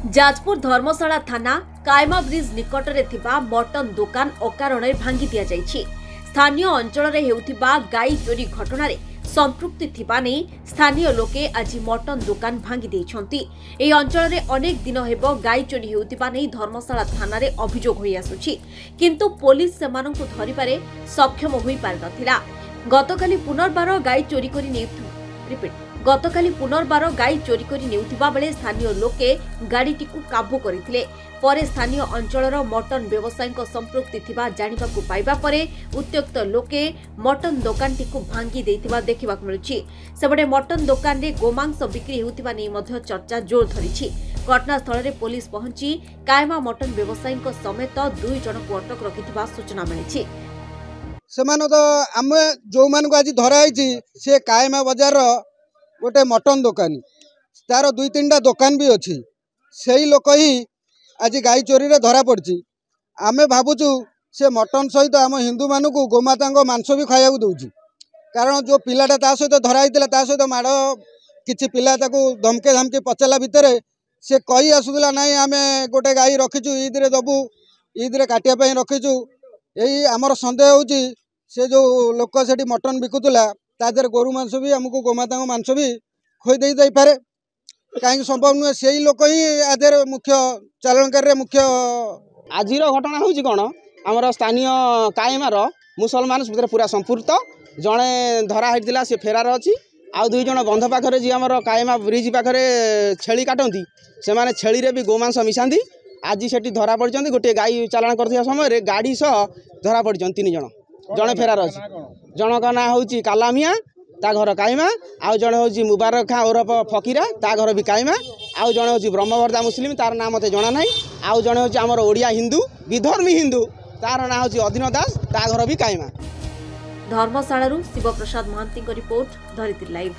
जाजपुर धर्मशाला थाना कायमा ब्रिज निकटरे थिबा मटन दुकान अकारण भांगी दिया जाइछि। स्थानीय अंचल रे हेउथिबा गाई चोरी घटना रे संपृक्ति थिबा नै स्थानीय लोके आज मटन दुकान भांगी दैछन्ति। एई अंचल रे अनेक दिन हेबो गाई चोरी हेउथिबा नै धर्मशाला थाना रे अभियोग होई आसुछि, किंतु पुलिस सेमानंकु धरिबारे सक्षम होई पार नथिला। गतकाली पुनर्बार गाई चोरी करि गतकाली पुनर्बार गाई चोरी करि नेउथिबा बेले स्थानीय लोके गाड़ीटिकु काबू करथिले। परे स्थानीय अंचलर मटन व्यवसायीक संपृक्ति थिबा जानिबाकु पाइबा परे उत्त्यक्त लोके मटन दुकानटिकु भांगी देथिबा देखिबाकु मिलुछि। सेबडे मटन दुकान रे गोमांस बिक्री हेउथिबा नै मध्य चर्चा जोर धरिछि। घटनास्थल रे पुलिस पहुंची कायमा मटन व्यवसायीक समेत 2 जनकु अटक रखिथिबा सूचना मिलिछि। सेमानो तो आमे जो मान को आज धरा आइछि से कायमा बाजार गोटे मटन दुकानी तार 2-3टा दुकान भी अच्छी से ही लोक ही आज गाई चोरी रे धरा पड़ी। आमे भावुचु से मटन सहित आम हिंदू मान को गोमाता मांस भी खाया दूची, कारण जो पिलाटा ता सहित धरा होता ता सहित माड़ किसी पिला धमके धमके पचारा भितर से कही आसूला ना आम गोटे गाई रखीचु ईद रे दबू ईद रे काटिया रखीचु। यही आमर सन्देह होची से जो लोक से मटन बिकुला तादर गोरु मांस भी आमको गोमाता मांस भी खोई दे पारे, कहीं संभव नुहे से ही लोक ही आधे मुख्य चालनकारी मुख्य। आज घटना हूँ कौन आमर स्थानीय कायमार मुसलमान भर पूरा संपूर्त जड़े धरा होता सी फेरार अच्छी आउ 2 जन बंध पाखे जी आम कायमा ब्रिज पाखे छेली काटती से मैंने छेली भी गोमांस मिसाती। आज से धरा पड़ी गोटे गाई चालाण कर समय गाड़ी सह धरा पड़ी 3 जन जड़े फेरार अच्छी। जनक ना हूँ कालामिया ता घर कायमा आउ जड़े हूँ मुबारक खां ओरफ फकीरा ता घर भी कायमा आउ जड़े हूँ ब्रह्मवर्दा मुस्लिम तार ना मत जना ना आउ जड़े हूँ आमर ओडिया हिंदू विधर्मी हिंदू तार ना हूँ अधीन दास ता घर भी कायमा। धर्मशाला शिव प्रसाद महांती रिपोर्ट धरित्री लाइव।